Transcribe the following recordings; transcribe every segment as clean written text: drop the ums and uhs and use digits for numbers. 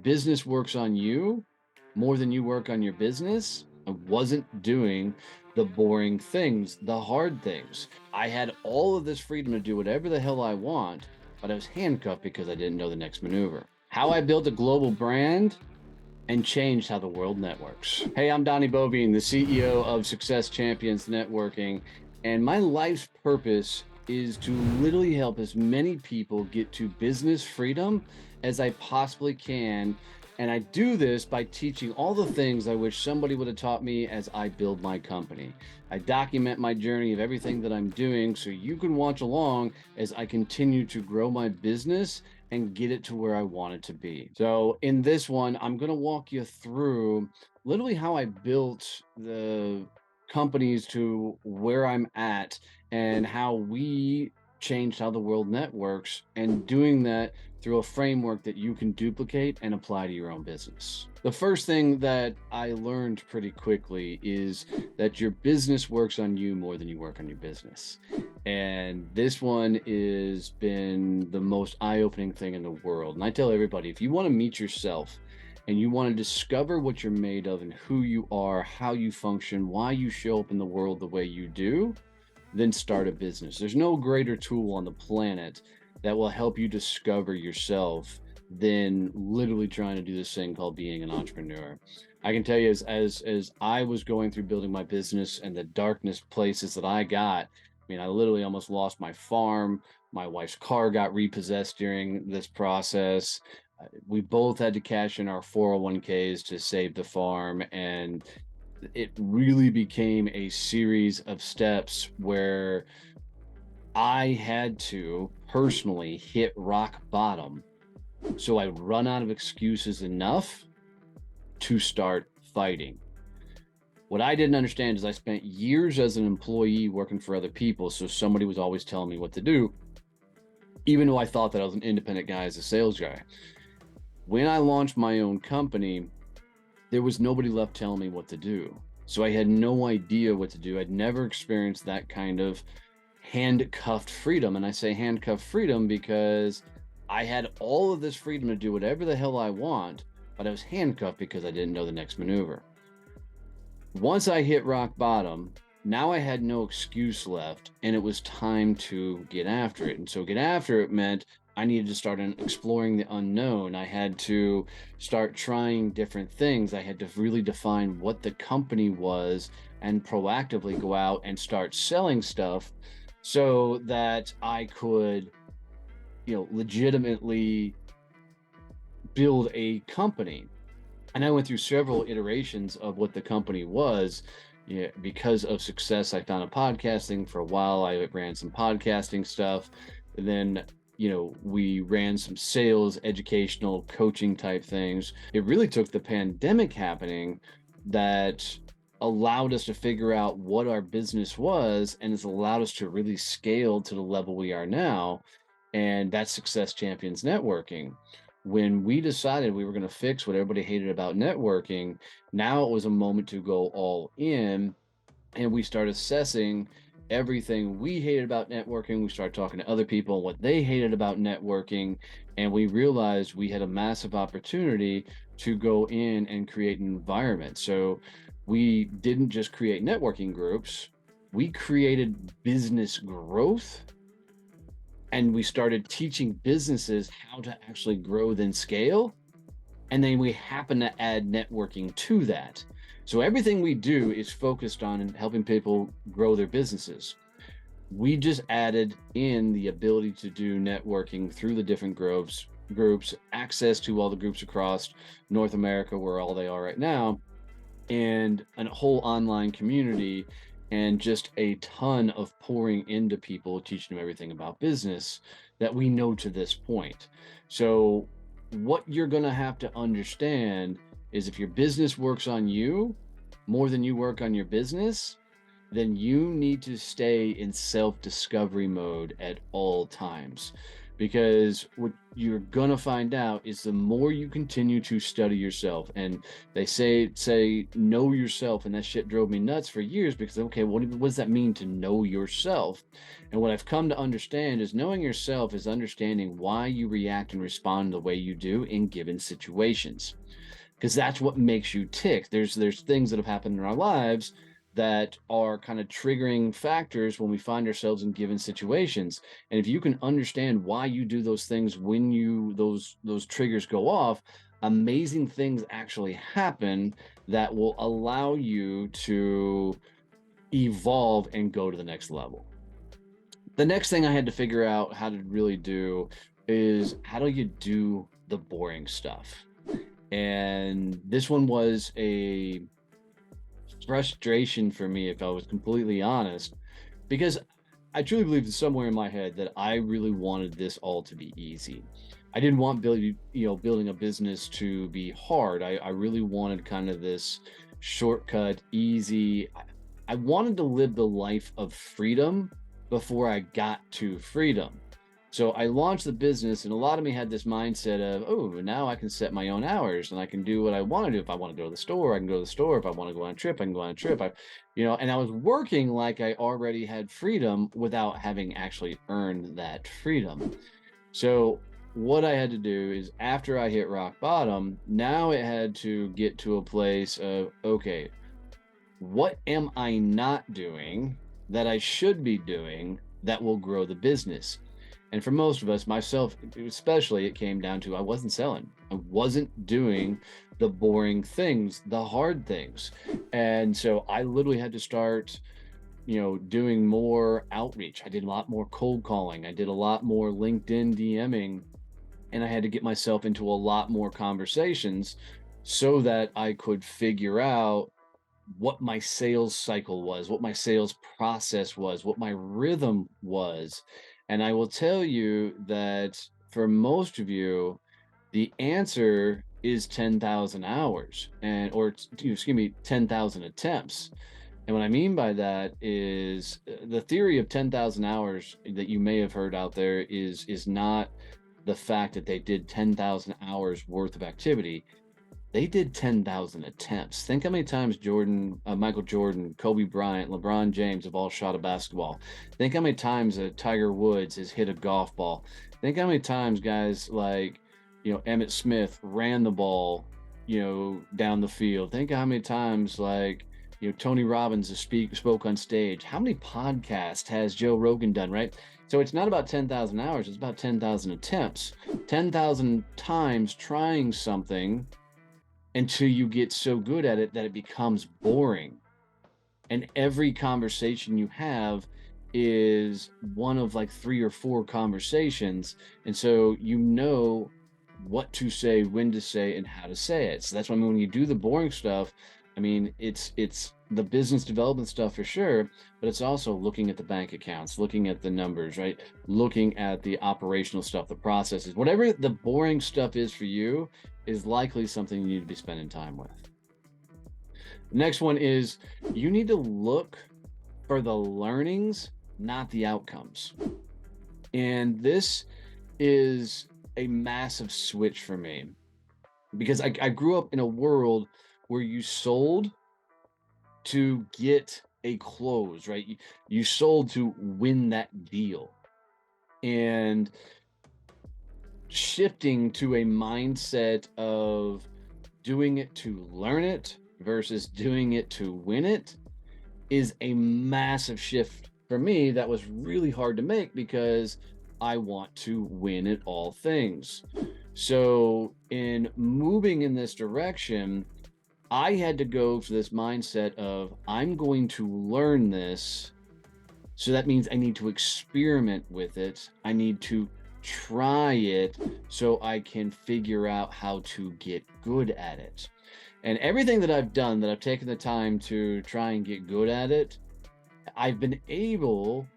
business works on you more than you work on your business, I wasn't doing the boring things, the hard things. I had all of this freedom to do whatever the hell I want, but I was handcuffed because I didn't know the next maneuver. How I built a global brand and changed how the world networks. Hey, I'm Donnie Boivin, the CEO of Success Champions Networking, and my life's purpose is to literally help as many people get to business freedom as I possibly can. And I do this by teaching all the things I wish somebody would have taught me as I build my company. I document my journey of everything that I'm doing so you can watch along as I continue to grow my business and get it to where I want it to be. So, in this one, I'm going to walk you through literally how I built the companies to where I'm at and how we changed how the world networks, and doing that through a framework that you can duplicate and apply to your own business. The first thing that I learned pretty quickly is that your business works on you more than you work on your business. And this one has been the most eye-opening thing in the world. And I tell everybody, if you want to meet yourself and you want to discover what you're made of and who you are, how you function, why you show up in the world the way you do, then start a business. There's no greater tool on the planet that will help you discover yourself than literally trying to do this thing called being an entrepreneur. I can tell you, as I was going through building my business and the darkness places that I got, I mean, I literally almost lost my farm. My wife's car got repossessed during this process. We both had to cash in our 401ks to save the farm, and it really became a series of steps where I had to personally hit rock bottom so I would run out of excuses enough to start fighting. What I didn't understand is I spent years as an employee working for other people, so somebody was always telling me what to do, even though I thought that I was an independent guy as a sales guy. When I launched my own company, there was nobody left telling me what to do. So I had no idea what to do. I'd never experienced that kind of handcuffed freedom. And I say handcuffed freedom because I had all of this freedom to do whatever the hell I want, but I was handcuffed because I didn't know the next maneuver. Once I hit rock bottom, now I had no excuse left, and it was time to get after it. And so get after it meant I needed to start exploring the unknown. I had to start trying different things. I had to really define what the company was and proactively go out and start selling stuff so that I could, legitimately build a company. And I went through several iterations of what the company was. Yeah, because of success, I found a podcasting for a while. I ran some podcasting stuff. And then, we ran some sales, educational, coaching type things. It really took the pandemic happening that allowed us to figure out what our business was, and it's allowed us to really scale to the level we are now. And that's Success Champions Networking. When we decided we were going to fix what everybody hated about networking, now it was a moment to go all in, and we start assessing everything we hated about networking. We started talking to other people and what they hated about networking, and we realized we had a massive opportunity to go in and create an environment. So we didn't just create networking groups, we created business growth, and we started teaching businesses how to actually grow then scale. And then we happen to add networking to that. So everything we do is focused on helping people grow their businesses. We just added in the ability to do networking through the different groups, access to all the groups across North America, where all they are right now, and a whole online community, and just a ton of pouring into people, teaching them everything about business that we know to this point. So what you're going to have to understand is if your business works on you more than you work on your business, then you need to stay in self-discovery mode at all times. because what you're gonna find out is the more you continue to study yourself, and they say know yourself, and that shit drove me nuts for years because okay, what does that mean to know yourself? And what I've come to understand is knowing yourself is understanding why you react and respond the way you do in given situations, because that's what makes you tick. There's things that have happened in our lives that are kind of triggering factors when we find ourselves in given situations. And if you can understand why you do those things when those triggers go off, amazing things actually happen that will allow you to evolve and go to the next level. The next thing I had to figure out how to really do is how do you do the boring stuff? And this one was a frustration for me, if I was completely honest, because I truly believe that somewhere in my head that I really wanted this all to be easy. I didn't want building a business to be hard. I really wanted kind of this shortcut, easy. I wanted to live the life of freedom before I got to freedom. So I launched the business, and a lot of me had this mindset of, oh, now I can set my own hours and I can do what I want to do. If I want to go to the store, I can go to the store. If I want to go on a trip, I can go on a trip. And I was working like I already had freedom without having actually earned that freedom. So what I had to do is after I hit rock bottom, now it had to get to a place of, okay, what am I not doing that I should be doing that will grow the business? And for most of us, myself especially, it came down to I wasn't selling. I wasn't doing the boring things, the hard things. And so I literally had to start, doing more outreach. I did a lot more cold calling. I did a lot more LinkedIn DMing, and I had to get myself into a lot more conversations so that I could figure out what my sales cycle was, what my sales process was, what my rhythm was. And I will tell you that for most of you, the answer is 10,000 hours or excuse me, 10,000 attempts. And what I mean by that is the theory of 10,000 hours that you may have heard out there is not the fact that they did 10,000 hours worth of activity. They did 10,000 attempts. Think how many times Michael Jordan, Kobe Bryant, LeBron James have all shot a basketball. Think how many times Tiger Woods has hit a golf ball. Think how many times guys like, Emmitt Smith ran the ball, down the field. Think how many times like, Tony Robbins spoke on stage. How many podcasts has Joe Rogan done, right? So it's not about 10,000 hours. It's about 10,000 attempts, 10,000 times trying something until you get so good at it that it becomes boring. And every conversation you have is one of like 3 or 4 conversations. And so what to say, when to say, and how to say it. So that's why when you do the boring stuff, it's the business development stuff for sure, but it's also looking at the bank accounts, looking at the numbers, right? Looking at the operational stuff, the processes, whatever the boring stuff is for you is likely something you need to be spending time with. The next one is you need to look for the learnings, not the outcomes. And this is a massive switch for me because I grew up in a world where you sold to get a close, right? You sold to win that deal. And shifting to a mindset of doing it to learn it versus doing it to win it is a massive shift for me that was really hard to make because I want to win at all things. So in moving in this direction, I had to go to this mindset of I'm going to learn this. So that means I need to experiment with it. I need to try it so I can figure out how to get good at it. And everything that I've done, that I've taken the time to try and get good at it, I've been able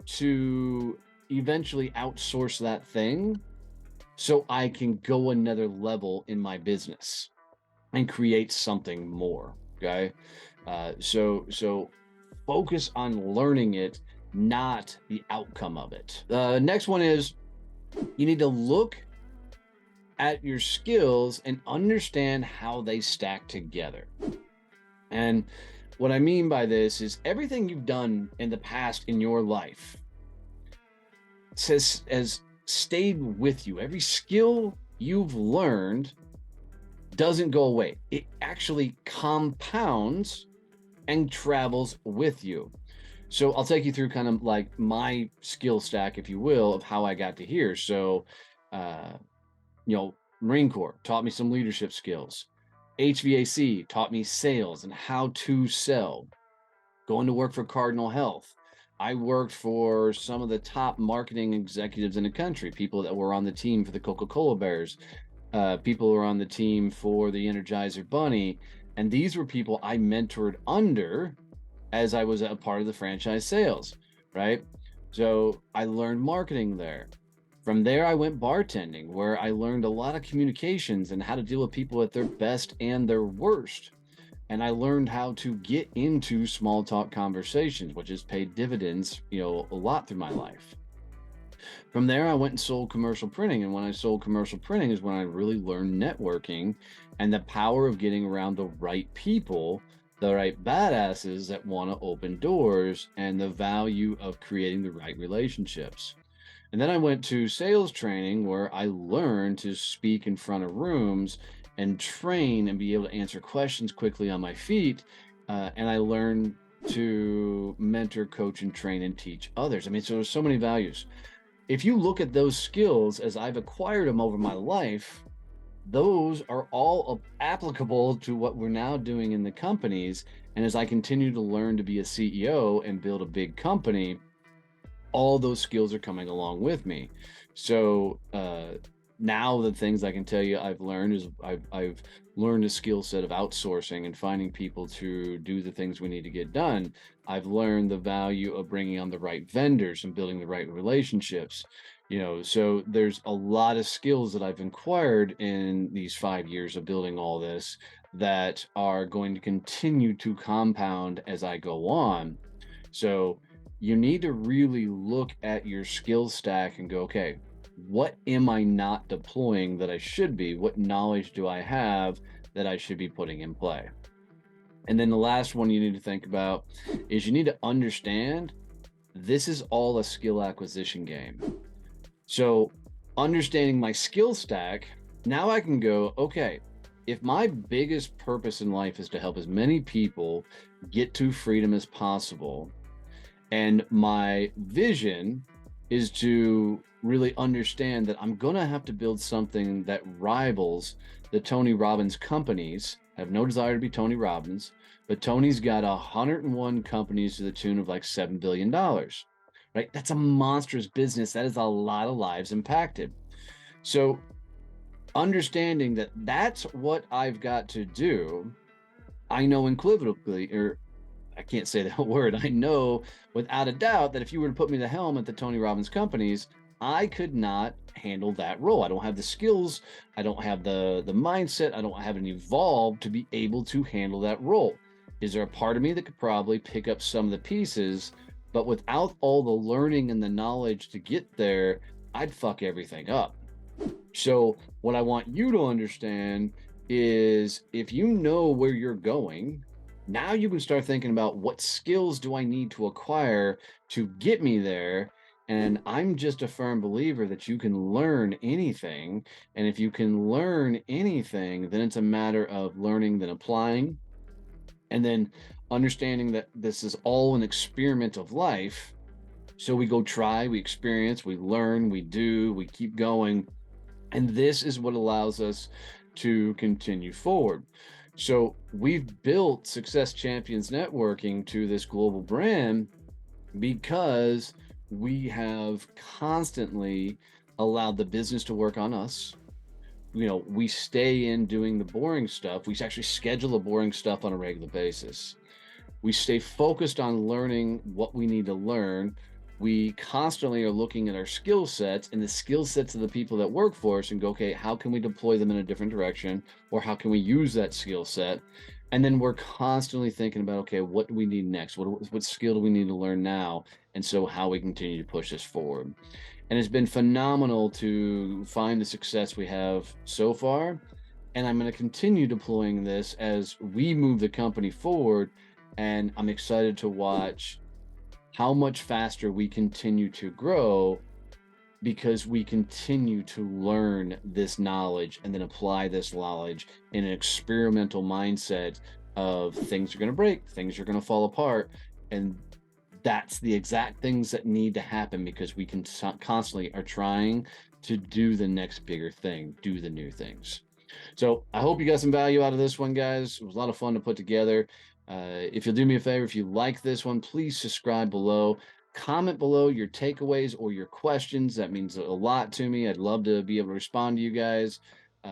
to eventually outsource that thing so I can go another level in my business and create something more. Okay. So focus on learning it, not the outcome of it. Next one is You need to look at your skills and understand how they stack together. And what I mean by this is everything you've done in the past in your life says has stayed with you. Every skill you've learned doesn't go away. It actually compounds and travels with you. So I'll take you through kind of like my skill stack, if you will, of how I got to here. So, uh, Marine Corps taught me some leadership skills. HVAC taught me sales and how to sell. Going to work for Cardinal Health. I worked for some of the top marketing executives in the country, people that were on the team for the Coca-Cola Bears, people who were on the team for the Energizer Bunny. And these were people I mentored under as I was a part of the franchise sales, right? So I learned marketing there. From there, I went bartending, where I learned a lot of communications and how to deal with people at their best and their worst. And I learned how to get into small talk conversations, which has paid dividends, a lot through my life. From there, I went and sold commercial printing. And when I sold commercial printing is when I really learned networking and the power of getting around the right people, the right badasses that want to open doors, and the value of creating the right relationships. And then I went to sales training where I learned to speak in front of rooms and train and be able to answer questions quickly on my feet. And I learned to mentor, coach, and train and teach others. I mean, so there's so many values. If you look at those skills as I've acquired them over my life, those are all applicable to what we're now doing in the companies. And as I continue to learn to be a CEO and build a big company, all those skills are coming along with me. So now the things I can tell you I've learned is I've learned a skill set of outsourcing and finding people to do the things we need to get done. I've learned the value of bringing on the right vendors and building the right relationships. So there's a lot of skills that I've acquired in these 5 years of building all this that are going to continue to compound as I go on. So you need to really look at your skill stack and go, okay, what am I not deploying that I should be? What knowledge do I have that I should be putting in play? And then the last one you need to think about is you need to understand this is all a skill acquisition game. So, understanding my skill stack, now I can go, okay, if my biggest purpose in life is to help as many people get to freedom as possible, and my vision is to really understand that I'm going to have to build something that rivals the Tony Robbins companies. I have no desire to be Tony Robbins, but Tony's got 101 companies to the tune of like $7 billion, right? That's a monstrous business. That is a lot of lives impacted. So understanding that that's what I've got to do, I know unequivocally, or I can't say that word. I know without a doubt that if you were to put me the helm at the Tony Robbins companies, I could not handle that role. I don't have the skills. I don't have the mindset. I don't have it evolved to be able to handle that role. Is there a part of me that could probably pick up some of the pieces, but without all the learning and the knowledge to get there, I'd fuck everything up. So what I want you to understand is if you know where you're going, now you can start thinking about what skills do I need to acquire to get me there. And I'm just a firm believer that you can learn anything. And if you can learn anything, then it's a matter of learning, then applying, and then understanding that this is all an experiment of life. So we go try, we experience, we learn, we do, we keep going. And this is what allows us to continue forward. So we've built Success Champions Networking to this global brand because we have constantly allowed the business to work on us. We stay in doing the boring stuff. We actually schedule the boring stuff on a regular basis. We stay focused on learning what we need to learn. We constantly are looking at our skill sets and the skill sets of the people that work for us and go, okay, how can we deploy them in a different direction? Or how can we use that skill set? And then we're constantly thinking about, okay, what do we need next? What skill do we need to learn now? And so how we continue to push this forward. And it's been phenomenal to find the success we have so far. And I'm going to continue deploying this as we move the company forward. And I'm excited to watch how much faster we continue to grow because we continue to learn this knowledge and then apply this knowledge in an experimental mindset of things are going to break, things are going to fall apart. And that's the exact things that need to happen because we can constantly are trying to do the next bigger thing, do the new things. So I hope you got some value out of this one, guys. It was a lot of fun to put together. If you'll do me a favor, if you like this one, please subscribe below. Comment below your takeaways or your questions. That means a lot to me. I'd love to be able to respond to you guys.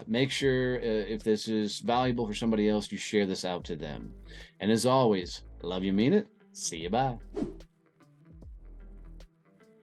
Make sure if this is valuable for somebody else, you share this out to them. And as always, love you, mean it. See you. Bye.